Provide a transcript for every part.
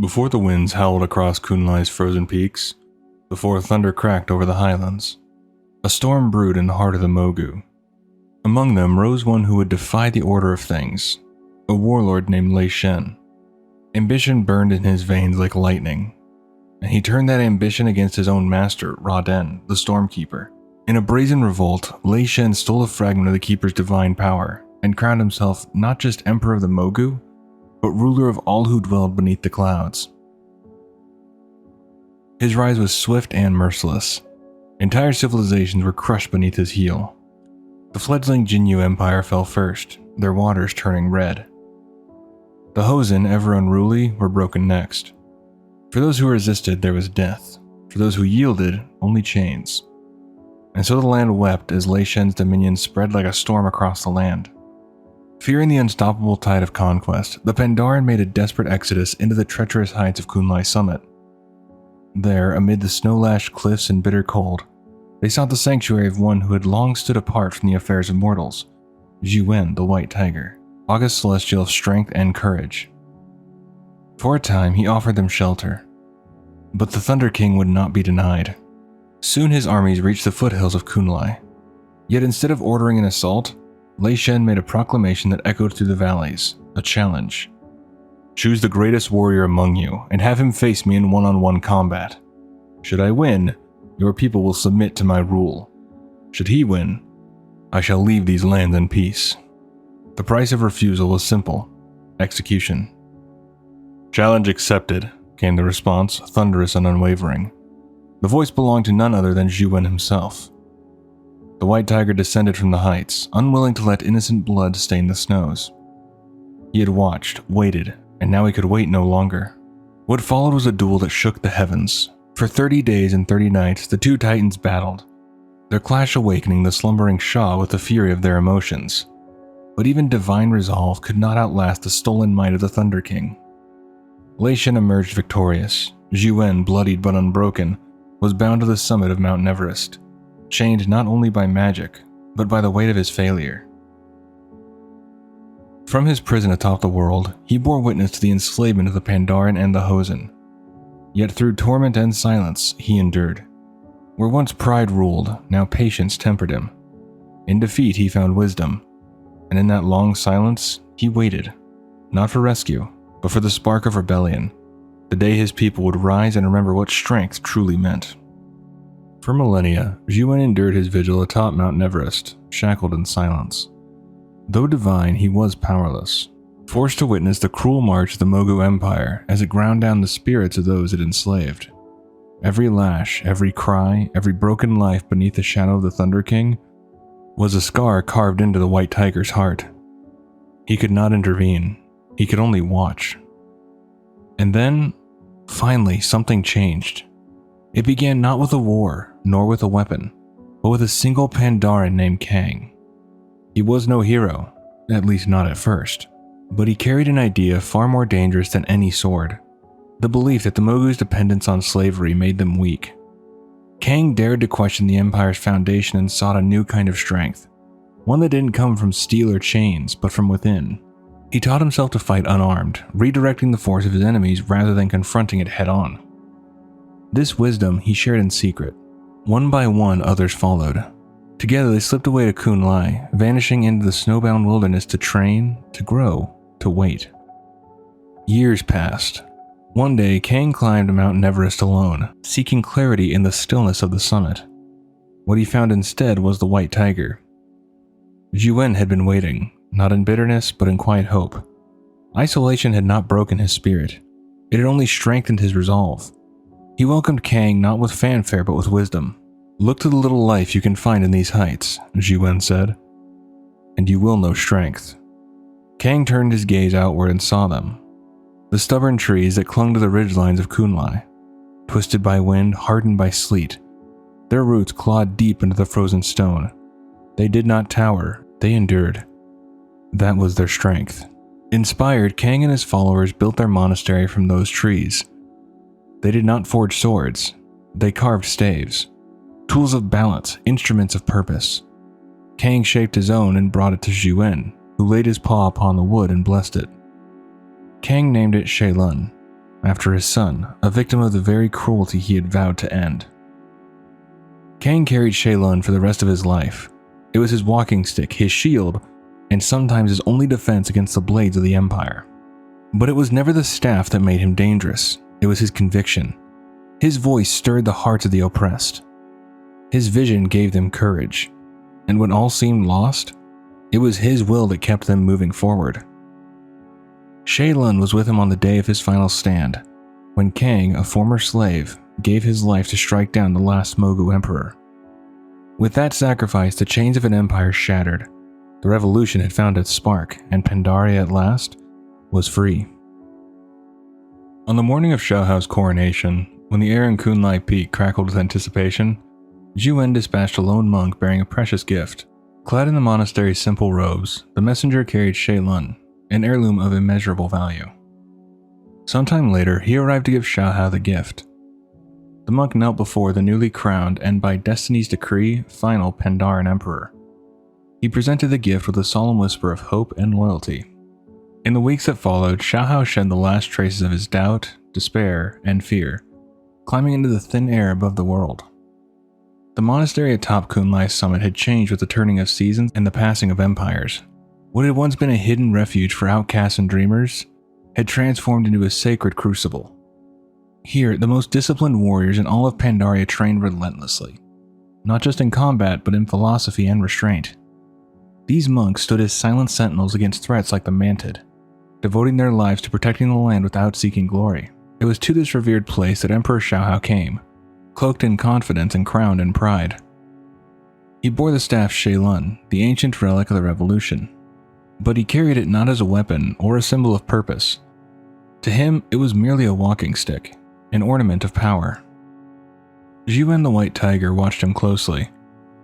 Before the winds howled across Kun-Lai's frozen peaks, before thunder cracked over the highlands, a storm brewed in the heart of the Mogu. Among them rose one who would defy the order of things, a warlord named Xuen. Ambition burned in his veins like lightning, and he turned that ambition against his own master, Raden, the Stormkeeper. In a brazen revolt, Xuen stole a fragment of the Keeper's divine power and crowned himself not just Emperor of the Mogu, but ruler of all who dwelled beneath the clouds. His rise was swift and merciless. Entire civilizations were crushed beneath his heel. The fledgling Jinyu Empire fell first, their waters turning red. The Hosen, ever unruly, were broken next. For those who resisted, there was death. For those who yielded, only chains. And so the land wept as Xuen's dominion spread like a storm across the land. Fearing the unstoppable tide of conquest, the Pandaren made a desperate exodus into the treacherous heights of Kun-Lai Summit. There, amid the snow-lashed cliffs and bitter cold, they sought the sanctuary of one who had long stood apart from the affairs of mortals, Xuen the White Tiger, August Celestial of strength and courage. For a time, he offered them shelter. But the Thunder King would not be denied. Soon his armies reached the foothills of Kun-Lai. Yet instead of ordering an assault, Xuen made a proclamation that echoed through the valleys, a challenge. Choose the greatest warrior among you, and have him face me in one-on-one combat. Should I win, your people will submit to my rule. Should he win, I shall leave these lands in peace. The price of refusal was simple: execution. Challenge accepted, came the response, thunderous and unwavering. The voice belonged to none other than Xuen himself. The White Tiger descended from the heights, unwilling to let innocent blood stain the snows. He had watched, waited, and now he could wait no longer. What followed was a duel that shook the heavens. For 30 days and 30 nights, the two titans battled, their clash awakening the slumbering Shah with the fury of their emotions. But even divine resolve could not outlast the stolen might of the Thunder King. Xuen emerged victorious. Xuen, bloodied but unbroken, was bound to the summit of Mount Everest, chained not only by magic, but by the weight of his failure. From his prison atop the world, he bore witness to the enslavement of the Pandaren and the Hosen. Yet through torment and silence, he endured. Where once pride ruled, now patience tempered him. In defeat, he found wisdom, and in that long silence, he waited, not for rescue, but for the spark of rebellion, the day his people would rise and remember what strength truly meant. For millennia, Xuen endured his vigil atop Mount Everest, shackled in silence. Though divine, he was powerless, forced to witness the cruel march of the Mogu Empire as it ground down the spirits of those it enslaved. Every lash, every cry, every broken life beneath the shadow of the Thunder King was a scar carved into the White Tiger's heart. He could not intervene, he could only watch. And then, finally, something changed. It began not with a war, nor with a weapon, but with a single Pandaren named Kang. He was no hero, at least not at first, but he carried an idea far more dangerous than any sword: the belief that the Mogu's dependence on slavery made them weak. Kang dared to question the Empire's foundation and sought a new kind of strength, one that didn't come from steel or chains, but from within. He taught himself to fight unarmed, redirecting the force of his enemies rather than confronting it head-on. This wisdom he shared in secret. One by one, others followed. Together they slipped away to Kun-Lai, vanishing into the snowbound wilderness to train, to grow, to wait. Years passed. One day, Kang climbed Mount Everest alone, seeking clarity in the stillness of the summit. What he found instead was the White Tiger. Xuen had been waiting, not in bitterness, but in quiet hope. Isolation had not broken his spirit. It had only strengthened his resolve. He welcomed Kang not with fanfare, but with wisdom. "Look to the little life you can find in these heights," Xuen said, "and you will know strength." Kang turned his gaze outward and saw them. The stubborn trees that clung to the ridgelines of Kun-Lai, twisted by wind, hardened by sleet. Their roots clawed deep into the frozen stone. They did not tower, they endured. That was their strength. Inspired, Kang and his followers built their monastery from those trees. They did not forge swords, they carved staves. Tools of balance, instruments of purpose. Kang shaped his own and brought it to Xuen, who laid his paw upon the wood and blessed it. Kang named it Shelun, after his son, a victim of the very cruelty he had vowed to end. Kang carried Shaylun for the rest of his life. It was his walking stick, his shield, and sometimes his only defense against the blades of the Empire. But it was never the staff that made him dangerous, it was his conviction. His voice stirred the hearts of the oppressed. His vision gave them courage, and when all seemed lost, it was his will that kept them moving forward. Shaylun was with him on the day of his final stand, when Kang, a former slave, gave his life to strike down the last Mogu Emperor. With that sacrifice, the chains of an empire shattered. The revolution had found its spark, and Pandaria at last was free. On the morning of Shaohao's coronation, when the air in Kun-Lai Peak crackled with anticipation, Xuen dispatched a lone monk bearing a precious gift. Clad in the monastery's simple robes, the messenger carried Shaylun, an heirloom of immeasurable value. Sometime later, he arrived to give Shaohao the gift. The monk knelt before the newly crowned and by destiny's decree, final Pandaren Emperor. He presented the gift with a solemn whisper of hope and loyalty. In the weeks that followed, Shaohao shed the last traces of his doubt, despair, and fear, climbing into the thin air above the world. The monastery atop Kun-Lai Summit had changed with the turning of seasons and the passing of empires. What had once been a hidden refuge for outcasts and dreamers had transformed into a sacred crucible. Here, the most disciplined warriors in all of Pandaria trained relentlessly, not just in combat but in philosophy and restraint. These monks stood as silent sentinels against threats like the Mantid, devoting their lives to protecting the land without seeking glory. It was to this revered place that Emperor Shaohao came, cloaked in confidence and crowned in pride. He bore the staff Shaylun, the ancient relic of the revolution, but he carried it not as a weapon or a symbol of purpose. To him, it was merely a walking stick, an ornament of power. Xuen the White Tiger watched him closely.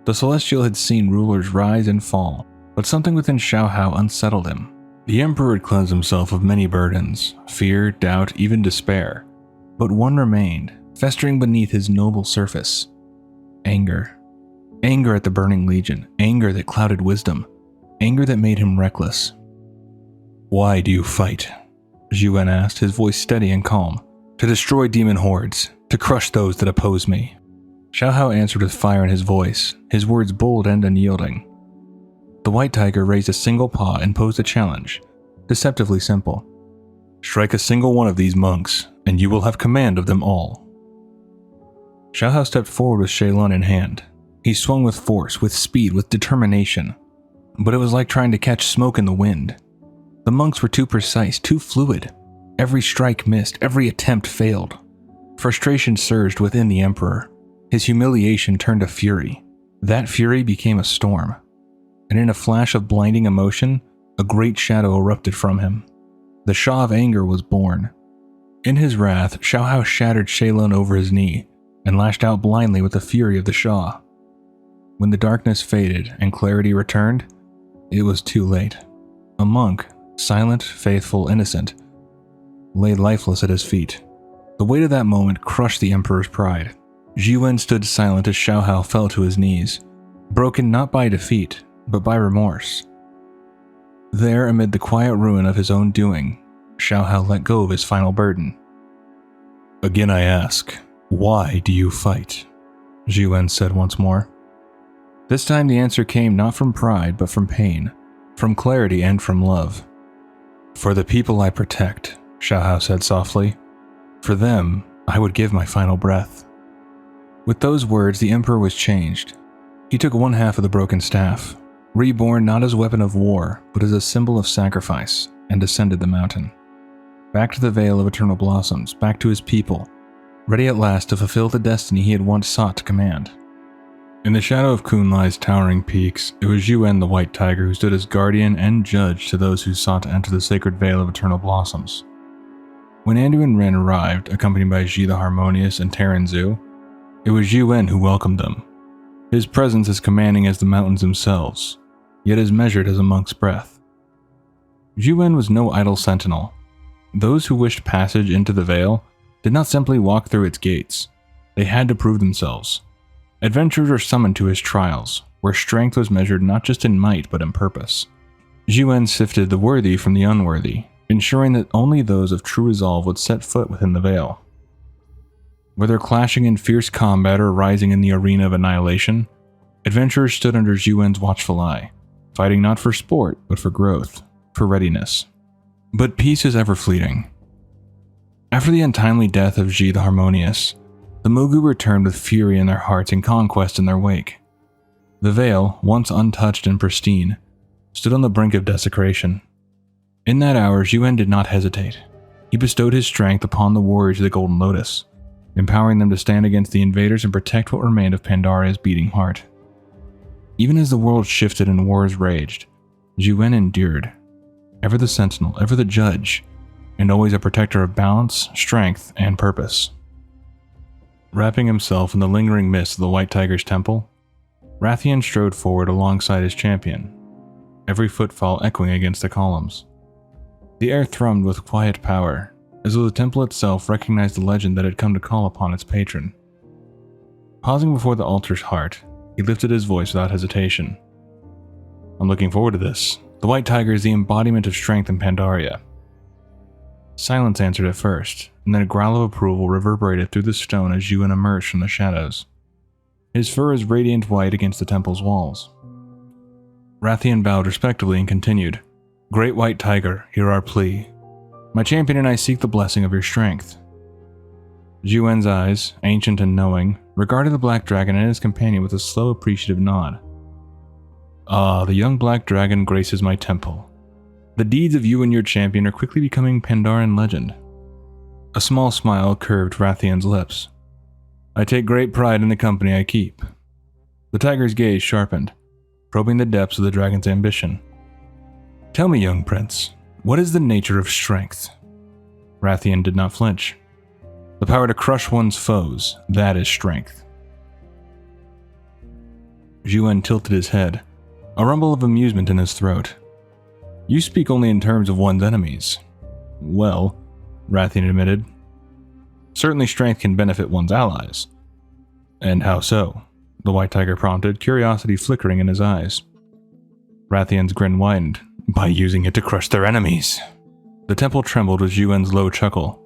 The Celestial had seen rulers rise and fall, but something within Shaohao unsettled him. The Emperor had cleansed himself of many burdens, fear, doubt, even despair, but one remained, festering beneath his noble surface. Anger. Anger at the Burning Legion, anger that clouded wisdom, anger that made him reckless. "Why do you fight?" Xuen asked, his voice steady and calm. "To destroy demon hordes, to crush those that oppose me." Shaohao answered with fire in his voice, his words bold and unyielding. The White Tiger raised a single paw and posed a challenge, deceptively simple. "Strike a single one of these monks, and you will have command of them all." Shaohao stepped forward with Shaylun in hand. He swung with force, with speed, with determination. But it was like trying to catch smoke in the wind. The monks were too precise, too fluid. Every strike missed, every attempt failed. Frustration surged within the Emperor. His humiliation turned to fury. That fury became a storm. And in a flash of blinding emotion, a great shadow erupted from him. The Shah of Anger was born. In his wrath, Shaohao shattered Shaylun over his knee and lashed out blindly with the fury of the Shah. When the darkness faded and clarity returned, it was too late. A monk, silent, faithful, innocent, lay lifeless at his feet. The weight of that moment crushed the Emperor's pride. Xuen stood silent as Shaohao fell to his knees, broken not by defeat, but by remorse. There, amid the quiet ruin of his own doing, Shaohao let go of his final burden. "Again I ask, why do you fight?" Xuen said once more. This time the answer came not from pride, but from pain, from clarity and from love. "For the people I protect," Shaohao said softly. "For them, I would give my final breath." With those words, the Emperor was changed. He took one half of the broken staff, reborn not as a weapon of war, but as a symbol of sacrifice, and descended the mountain. Back to the Vale of Eternal Blossoms, back to his people, ready at last to fulfill the destiny he had once sought to command. In the shadow of Kun-Lai's towering peaks, it was Xuen the White Tiger who stood as guardian and judge to those who sought to enter the sacred Vale of Eternal Blossoms. When Anduin Ren arrived, accompanied by Xi the Harmonious and Terran Zhu, it was Xuen who welcomed them. His presence as commanding as the mountains themselves, yet as measured as a monk's breath. Xuen was no idle sentinel. Those who wished passage into the Vale did not simply walk through its gates. They had to prove themselves. Adventurers were summoned to his trials, where strength was measured not just in might but in purpose. Xuen sifted the worthy from the unworthy, ensuring that only those of true resolve would set foot within the Vale. Whether clashing in fierce combat or rising in the arena of annihilation, adventurers stood under Xuen's watchful eye, fighting not for sport, but for growth, for readiness. But peace is ever fleeting. After the untimely death of Xi the Harmonious, the Mogu returned with fury in their hearts and conquest in their wake. The Vale, once untouched and pristine, stood on the brink of desecration. In that hour, Xuen did not hesitate. He bestowed his strength upon the warriors of the Golden Lotus, empowering them to stand against the invaders and protect what remained of Pandaria's beating heart. Even as the world shifted and wars raged, Xuen endured, ever the sentinel, ever the judge, and always a protector of balance, strength, and purpose. Wrapping himself in the lingering mist of the White Tiger's temple, Rathian strode forward alongside his champion, every footfall echoing against the columns. The air thrummed with quiet power, as though the temple itself recognized the legend that had come to call upon its patron. Pausing before the altar's heart, he lifted his voice without hesitation. "I'm looking forward to this. The White Tiger is the embodiment of strength in Pandaria." Silence answered at first, and then a growl of approval reverberated through the stone as Xuen emerged from the shadows. His fur is radiant white against the temple's walls. Rathian bowed respectfully and continued, "Great White Tiger, hear our plea. My champion and I seek the blessing of your strength." Xuen's eyes, ancient and knowing, regarded the black dragon and his companion with a slow, appreciative nod. "Ah, the young black dragon graces my temple. The deeds of you and your champion are quickly becoming Pandaren legend." A small smile curved Rathian's lips. "I take great pride in the company I keep." The tiger's gaze sharpened, probing the depths of the dragon's ambition. "Tell me, young prince, what is the nature of strength?" Rathian did not flinch. "The power to crush one's foes, that is strength." Xuen tilted his head, a rumble of amusement in his throat. "You speak only in terms of one's enemies." "Well," Rathian admitted, "certainly strength can benefit one's allies." "And how so?" the White Tiger prompted, curiosity flickering in his eyes. Rathian's grin widened. "By using it to crush their enemies." The temple trembled with Xuen's low chuckle.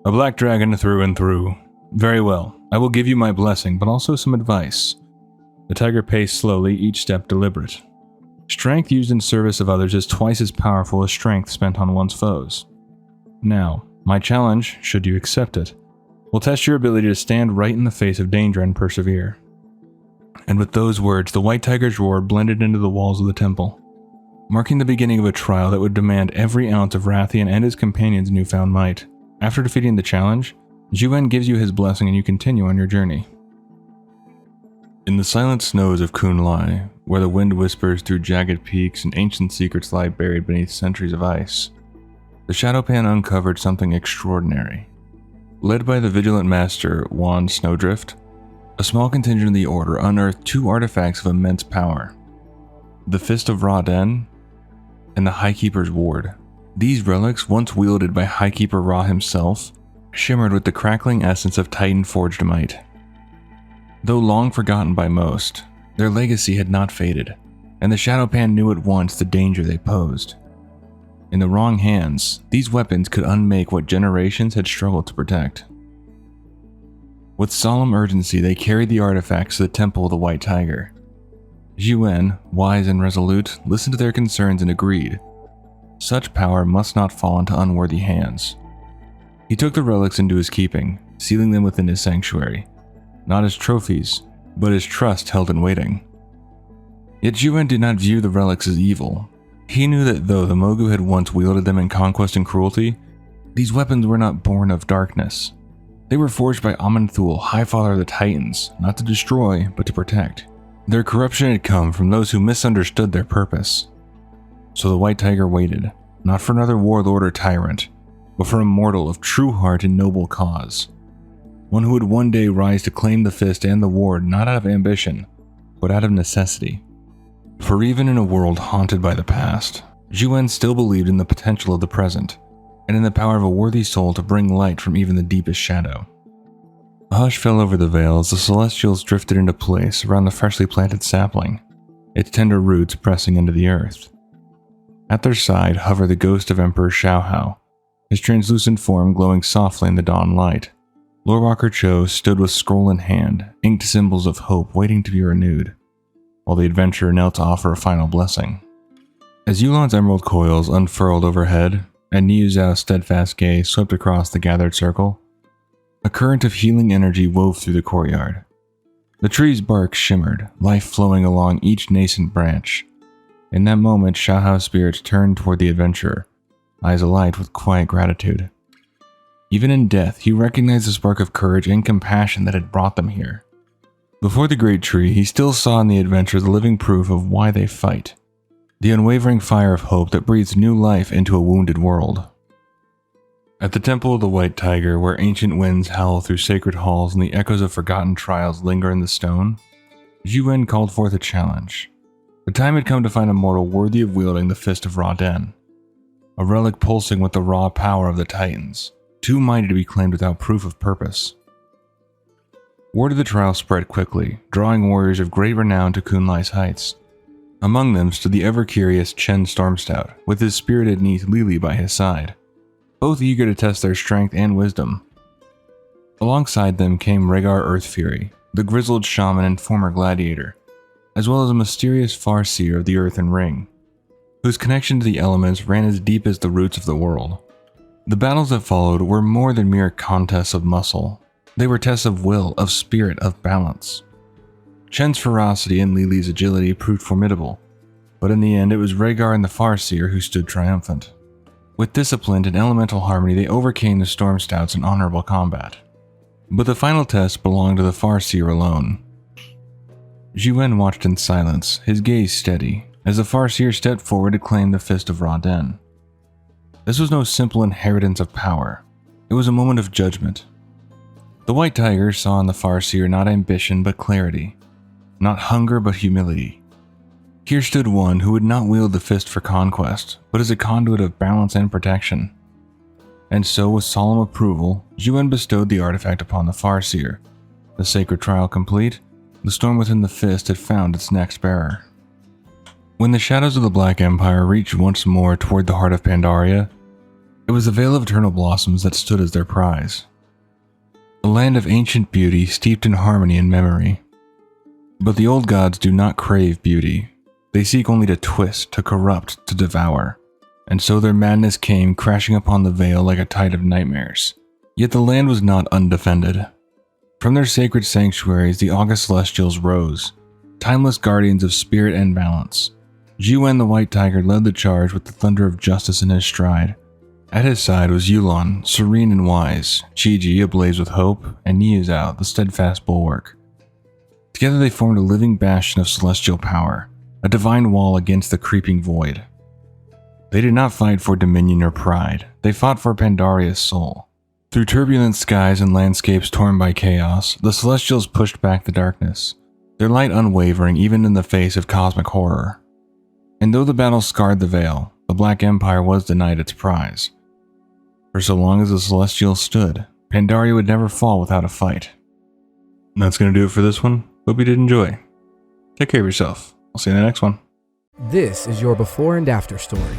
"A black dragon through and through. Very well, I will give you my blessing, but also some advice." The tiger paced slowly, each step deliberate. "Strength used in service of others is twice as powerful as strength spent on one's foes. Now, my challenge, should you accept it, will test your ability to stand right in the face of danger and persevere." And with those words, the White Tiger's roar blended into the walls of the temple, marking the beginning of a trial that would demand every ounce of Rathian and his companion's newfound might. After defeating the challenge, Xuen gives you his blessing and you continue on your journey. In the silent snows of Kun-Lai, where the wind whispers through jagged peaks and ancient secrets lie buried beneath centuries of ice, the Shadowpan uncovered something extraordinary. Led by the vigilant master Juan Snowdrift, a small contingent of the Order unearthed two artifacts of immense power: the Fist of Ra-Den and the Highkeeper's Ward. These relics, once wielded by Highkeeper Ra himself, shimmered with the crackling essence of Titan-forged might. Though long forgotten by most, their legacy had not faded, and the Shadowpan knew at once the danger they posed. In the wrong hands, these weapons could unmake what generations had struggled to protect. With solemn urgency, they carried the artifacts to the Temple of the White Tiger. Xuen, wise and resolute, listened to their concerns and agreed. Such power must not fall into unworthy hands. He took the relics into his keeping, sealing them within his sanctuary, not as trophies, but as trust held in waiting. Yet Xuen did not view the relics as evil. He knew that though the Mogu had once wielded them in conquest and cruelty, these weapons were not born of darkness. They were forged by Aman'Thul, High Father of the Titans, not to destroy, but to protect. Their corruption had come from those who misunderstood their purpose. So the White Tiger waited, not for another warlord or tyrant, but for a mortal of true heart and noble cause. One who would one day rise to claim the fist and the ward not out of ambition, but out of necessity. For even in a world haunted by the past, Xuen still believed in the potential of the present, and in the power of a worthy soul to bring light from even the deepest shadow. A hush fell over the Vale as the Celestials drifted into place around the freshly planted sapling, its tender roots pressing into the earth. At their side hovered the ghost of Emperor Shaohao, his translucent form glowing softly in the dawn light. Lorewalker Cho stood with scroll in hand, inked symbols of hope waiting to be renewed, while the adventurer knelt to offer a final blessing. As Yulan's emerald coils unfurled overhead, and Niu Zhao's steadfast gaze swept across the gathered circle, a current of healing energy wove through the courtyard. The tree's bark shimmered, life flowing along each nascent branch. In that moment, Shaohao's spirit turned toward the adventurer, eyes alight with quiet gratitude. Even in death, he recognized the spark of courage and compassion that had brought them here. Before the great tree, he still saw in the adventure the living proof of why they fight, the unwavering fire of hope that breathes new life into a wounded world. At the Temple of the White Tiger, where ancient winds howl through sacred halls and the echoes of forgotten trials linger in the stone, Xuen called forth a challenge. The time had come to find a mortal worthy of wielding the Fist of Ra-Den, a relic pulsing with the raw power of the Titans, too mighty to be claimed without proof of purpose. Word of the trial spread quickly, drawing warriors of great renown to Kun-Lai's heights. Among them stood the ever-curious Chen Stormstout, with his spirited niece Lili by his side, both eager to test their strength and wisdom. Alongside them came Rhaegar Earthfury, the grizzled shaman and former gladiator, as well as a mysterious farseer of the Earthen Ring, whose connection to the elements ran as deep as the roots of the world. The battles that followed were more than mere contests of muscle. They were tests of will, of spirit, of balance. Chen's ferocity and Lili's agility proved formidable, but in the end it was Rhaegar and the Farseer who stood triumphant. With discipline and elemental harmony, they overcame the Stormstouts in honorable combat. But the final test belonged to the Farseer alone. Xuen watched in silence, his gaze steady, as the Farseer stepped forward to claim the Fist of Ra-Den. This was no simple inheritance of power. It was a moment of judgment. The White Tiger saw in the Farseer not ambition but clarity, not hunger but humility. Here stood one who would not wield the fist for conquest, but as a conduit of balance and protection. And so, with solemn approval, Xuen bestowed the artifact upon the Farseer. The sacred trial complete, the storm within the fist had found its next bearer. When the shadows of the Black Empire reached once more toward the heart of Pandaria, it was the Vale of Eternal Blossoms that stood as their prize. A land of ancient beauty steeped in harmony and memory. But the old gods do not crave beauty. They seek only to twist, to corrupt, to devour. And so their madness came crashing upon the Vale like a tide of nightmares. Yet the land was not undefended. From their sacred sanctuaries, the August Celestials rose, timeless guardians of spirit and balance. Xuen the White Tiger led the charge with the thunder of justice in his stride. At his side was Yulan, serene and wise, Chi-Ji ablaze with hope, and Niu Zhao, the steadfast bulwark. Together they formed a living bastion of celestial power, a divine wall against the creeping void. They did not fight for dominion or pride, they fought for Pandaria's soul. Through turbulent skies and landscapes torn by chaos, the Celestials pushed back the darkness, their light unwavering even in the face of cosmic horror. And though the battle scarred the Vale, the Black Empire was denied its prize. For so long as the Celestials stood, Pandaria would never fall without a fight. And that's going to do it for this one. Hope you did enjoy. Take care of yourself. I'll see you in the next one. This is your before and after story.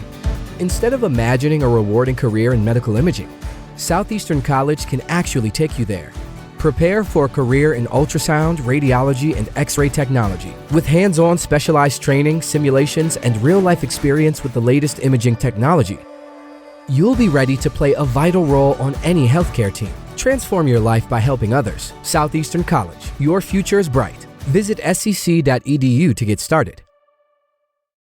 Instead of imagining a rewarding career in medical imaging, Southeastern College can actually take you there. Prepare for a career in ultrasound, radiology, and X-ray technology. With hands-on specialized training, simulations, and real-life experience with the latest imaging technology, you'll be ready to play a vital role on any healthcare team. Transform your life by helping others. Southeastern College. Your future is bright. Visit scc.edu to get started.